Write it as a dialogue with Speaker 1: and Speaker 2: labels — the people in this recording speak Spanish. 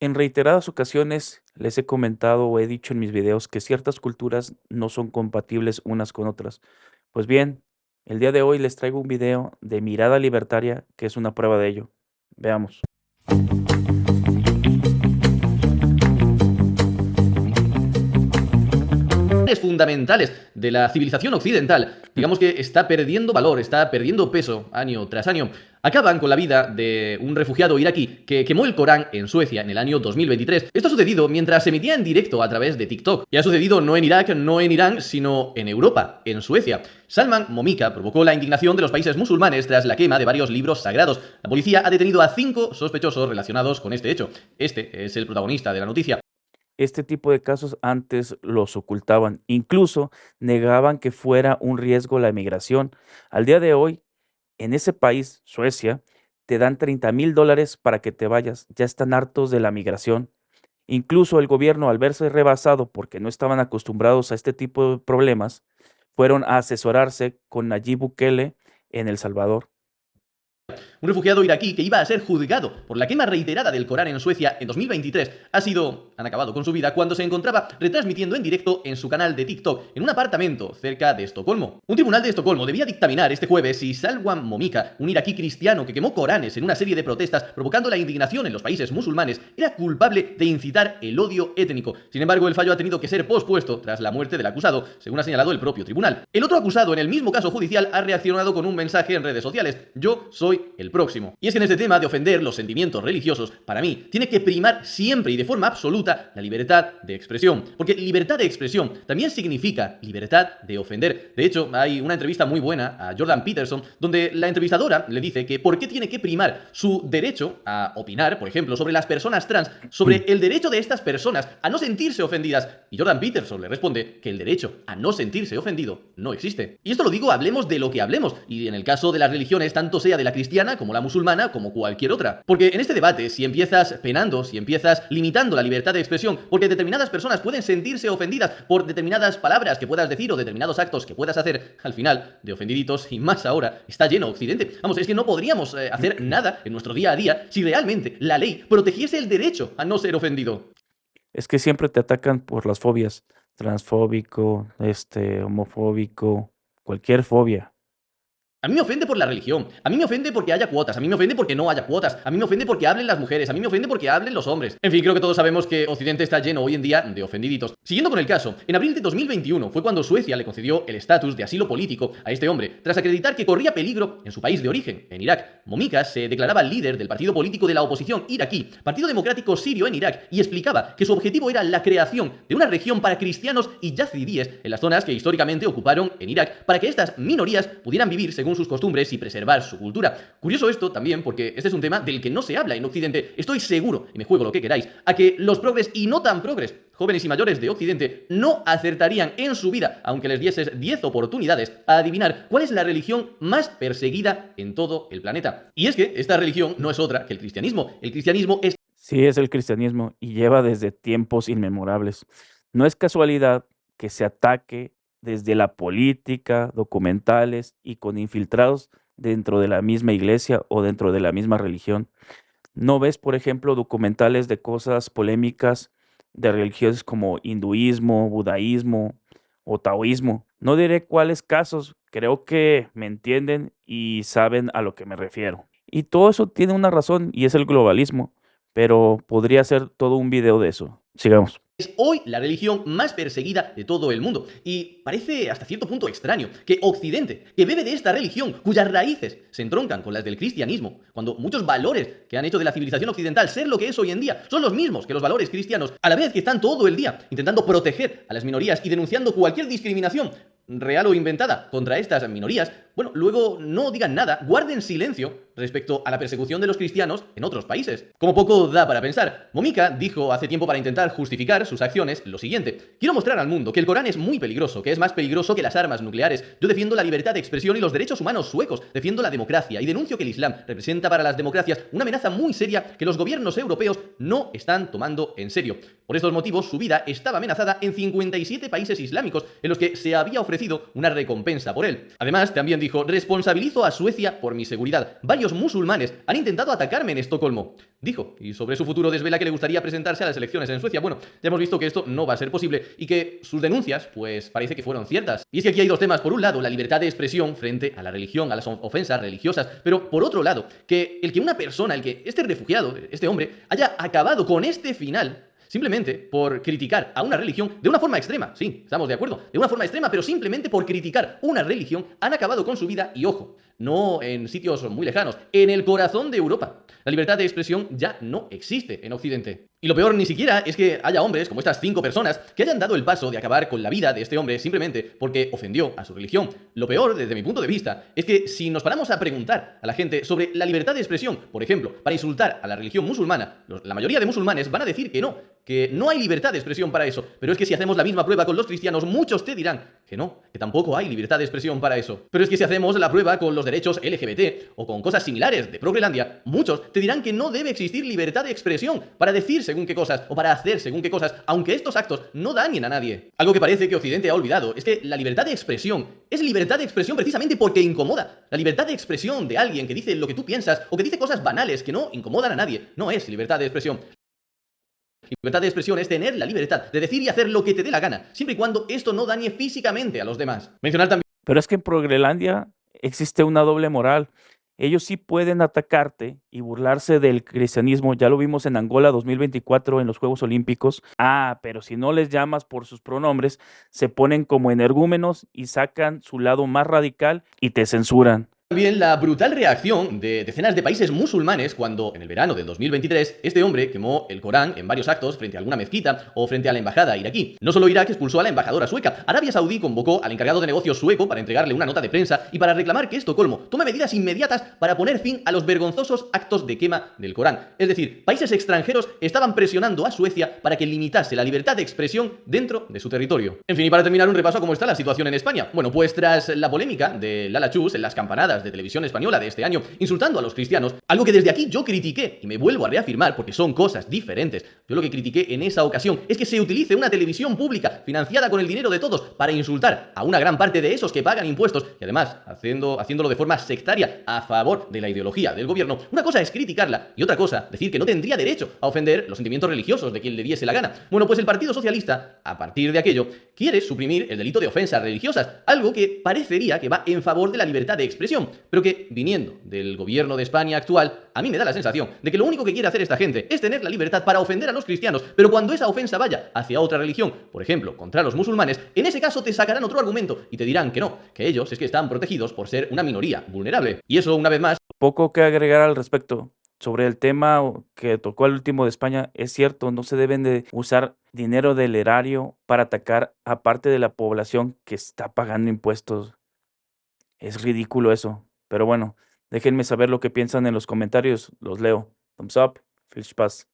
Speaker 1: En reiteradas ocasiones les he comentado o he dicho en mis videos que ciertas culturas no son compatibles unas con otras. Pues bien, el día de hoy les traigo un video de Mirada Libertaria que es una prueba de ello. Veamos.
Speaker 2: Fundamentales de la civilización occidental, digamos que está perdiendo valor, está perdiendo peso año tras año. Acaban con la vida de un refugiado iraquí que quemó el Corán en Suecia en el año 2023. Esto ha sucedido mientras se emitía en directo a través de TikTok. Y ha sucedido no en Irak, no en Irán, sino en Europa, en Suecia. Salman Momika provocó la indignación de los países musulmanes tras la quema de varios libros sagrados. La policía ha detenido a 5 sospechosos relacionados con este hecho. Este es el protagonista de la noticia.
Speaker 1: Este tipo de casos antes los ocultaban, incluso negaban que fuera un riesgo la emigración. Al día de hoy, en ese país, Suecia, te dan $30,000 para que te vayas. Ya están hartos de la migración. Incluso el gobierno, al verse rebasado porque no estaban acostumbrados a este tipo de problemas, fueron a asesorarse con Nayib Bukele en El Salvador.
Speaker 2: Un refugiado iraquí que iba a ser juzgado por la quema reiterada del Corán en Suecia en 2023 han acabado con su vida cuando se encontraba retransmitiendo en directo en su canal de TikTok en un apartamento cerca de Estocolmo. Un tribunal de Estocolmo debía dictaminar este jueves si Salwan Momika, un iraquí cristiano que quemó Coranes en una serie de protestas provocando la indignación en los países musulmanes, era culpable de incitar el odio étnico. Sin embargo, el fallo ha tenido que ser pospuesto tras la muerte del acusado, según ha señalado el propio tribunal. El otro acusado en el mismo caso judicial ha reaccionado con un mensaje en redes sociales: yo soy el próximo. Y es que en este tema de ofender los sentimientos religiosos, para mí, tiene que primar siempre y de forma absoluta la libertad de expresión. Porque libertad de expresión también significa libertad de ofender. De hecho, hay una entrevista muy buena a Jordan Peterson donde la entrevistadora le dice que por qué tiene que primar su derecho a opinar, por ejemplo, sobre las personas trans, sobre el derecho de estas personas a no sentirse ofendidas. Y Jordan Peterson le responde que el derecho a no sentirse ofendido no existe. Y esto lo digo, hablemos de lo que hablemos. Y en el caso de las religiones, tanto sea de la cristiana como la musulmana, como cualquier otra. Porque en este debate, si empiezas penando, si empiezas limitando la libertad de expresión, porque determinadas personas pueden sentirse ofendidas por determinadas palabras que puedas decir o determinados actos que puedas hacer, al final, de ofendiditos, y más ahora, está lleno Occidente. Vamos, es que no podríamos hacer nada en nuestro día a día si realmente la ley protegiese el derecho a no ser ofendido.
Speaker 1: Es que siempre te atacan por las fobias, transfóbico, homofóbico, cualquier fobia.
Speaker 2: A mí me ofende por la religión, a mí me ofende porque haya cuotas, a mí me ofende porque no haya cuotas, a mí me ofende porque hablen las mujeres, a mí me ofende porque hablen los hombres. En fin, creo que todos sabemos que Occidente está lleno hoy en día de ofendiditos. Siguiendo con el caso, en abril de 2021 fue cuando Suecia le concedió el estatus de asilo político a este hombre, tras acreditar que corría peligro en su país de origen, en Irak. Momika se declaraba líder del partido político de la oposición iraquí, Partido Democrático Sirio en Irak, y explicaba que su objetivo era la creación de una región para cristianos y yazidíes en las zonas que históricamente ocuparon en Irak, para que estas minorías pudieran vivir según sus costumbres y preservar su cultura. Curioso esto también porque este es un tema del que no se habla en Occidente. Estoy seguro, y me juego lo que queráis, a que los progres y no tan progres, jóvenes y mayores de Occidente, no acertarían en su vida, aunque les dieses 10 oportunidades, a adivinar cuál es la religión más perseguida en todo el planeta. Y es que esta religión no es otra que el cristianismo. El cristianismo es
Speaker 1: Sí, es el cristianismo y lleva desde tiempos inmemorables. No es casualidad que se ataque desde la política, documentales y con infiltrados dentro de la misma iglesia o dentro de la misma religión. ¿No ves, por ejemplo, documentales de cosas polémicas de religiones como hinduismo, budaísmo o taoísmo? No diré cuáles casos, creo que me entienden y saben a lo que me refiero. Y todo eso tiene una razón y es el globalismo, pero podría ser todo un video de eso. Sigamos.
Speaker 2: Es hoy la religión más perseguida de todo el mundo. Y parece hasta cierto punto extraño que Occidente, que bebe de esta religión, cuyas raíces se entroncan con las del cristianismo, cuando muchos valores que han hecho de la civilización occidental ser lo que es hoy en día son los mismos que los valores cristianos, a la vez que están todo el día intentando proteger a las minorías y denunciando cualquier discriminación real o inventada contra estas minorías, bueno, luego no digan nada, guarden silencio respecto a la persecución de los cristianos en otros países. Como poco da para pensar, Momika dijo hace tiempo, para intentar justificar sus acciones, lo siguiente: quiero mostrar al mundo que el Corán es muy peligroso, que es más peligroso que las armas nucleares. Yo defiendo la libertad de expresión y los derechos humanos suecos, defiendo la democracia y denuncio que el Islam representa para las democracias una amenaza muy seria que los gobiernos europeos no están tomando en serio. Por estos motivos, su vida estaba amenazada en 57 países islámicos en los que se había ofrecido una recompensa por él. Además, también dijo dijo: responsabilizo a Suecia por mi seguridad. Varios musulmanes han intentado atacarme en Estocolmo. Dijo, y sobre su futuro desvela que le gustaría presentarse a las elecciones en Suecia. Bueno, ya hemos visto que esto no va a ser posible y que sus denuncias, pues parece que fueron ciertas. Y es que aquí hay dos temas. Por un lado, la libertad de expresión frente a la religión, a las ofensas religiosas, pero por otro lado, que el que una persona, el que este refugiado, este hombre, haya acabado con este final simplemente por criticar a una religión de una forma extrema, sí, estamos de acuerdo, de una forma extrema, pero simplemente por criticar una religión han acabado con su vida y ojo, no en sitios muy lejanos, en el corazón de Europa. La libertad de expresión ya no existe en Occidente. Y lo peor ni siquiera es que haya hombres, como estas 5 personas, que hayan dado el paso de acabar con la vida de este hombre simplemente porque ofendió a su religión. Lo peor, desde mi punto de vista, es que si nos paramos a preguntar a la gente sobre la libertad de expresión, por ejemplo, para insultar a la religión musulmana, la mayoría de musulmanes van a decir que no hay libertad de expresión para eso. Pero es que si hacemos la misma prueba con los cristianos, muchos te dirán que no, que tampoco hay libertad de expresión para eso. Pero es que si hacemos la prueba con los derechos LGBT o con cosas similares de Progrelandia, muchos te dirán que no debe existir libertad de expresión para decir según qué cosas o para hacer según qué cosas, aunque estos actos no dañen a nadie. Algo que parece que Occidente ha olvidado es que la libertad de expresión es libertad de expresión precisamente porque incomoda. La libertad de expresión de alguien que dice lo que tú piensas o que dice cosas banales que no incomodan a nadie no es libertad de expresión. Libertad de expresión es tener la libertad de decir y hacer lo que te dé la gana, siempre y cuando esto no dañe físicamente a los demás. Mencionar también...
Speaker 1: Pero es que en Groenlandia existe una doble moral. Ellos sí pueden atacarte y burlarse del cristianismo. Ya lo vimos en Angola 2024 en los Juegos Olímpicos. Pero si no les llamas por sus pronombres, se ponen como energúmenos y sacan su lado más radical y te censuran.
Speaker 2: También la brutal reacción de decenas de países musulmanes cuando, en el verano del 2023, este hombre quemó el Corán en varios actos frente a alguna mezquita o frente a la embajada iraquí. No solo Irak expulsó a la embajadora sueca, Arabia Saudí convocó al encargado de negocios sueco para entregarle una nota de prensa y para reclamar que Estocolmo tome medidas inmediatas para poner fin a los vergonzosos actos de quema del Corán. Es decir, países extranjeros estaban presionando a Suecia para que limitase la libertad de expresión dentro de su territorio. En fin, y para terminar un repaso a cómo está la situación en España. Bueno, pues tras la polémica de Lala Chus en las campanadas de televisión española de este año, insultando a los cristianos, algo que desde aquí yo critiqué, y me vuelvo a reafirmar porque son cosas diferentes. Yo lo que critiqué en esa ocasión es que se utilice una televisión pública financiada con el dinero de todos para insultar a una gran parte de esos que pagan impuestos y además haciéndolo de forma sectaria a favor de la ideología del gobierno. Una cosa es criticarla y otra cosa decir que no tendría derecho a ofender los sentimientos religiosos de quien le diese la gana. Bueno, pues el Partido Socialista, a partir de aquello, quiere suprimir el delito de ofensas religiosas, algo que parecería que va en favor de la libertad de expresión, pero que, viniendo del gobierno de España actual, a mí me da la sensación de que lo único que quiere hacer esta gente es tener la libertad para ofender a los cristianos, pero cuando esa ofensa vaya hacia otra religión, por ejemplo, contra los musulmanes, en ese caso te sacarán otro argumento y te dirán que no, que ellos es que están protegidos por ser una minoría vulnerable. Y eso, una vez más...
Speaker 1: Poco que agregar al respecto. Sobre el tema que tocó al último de España, es cierto, no se deben de usar dinero del erario para atacar a parte de la población que está pagando impuestos. Es ridículo eso. Pero bueno, déjenme saber lo que piensan en los comentarios. Los leo. Thumbs up. Fish pass.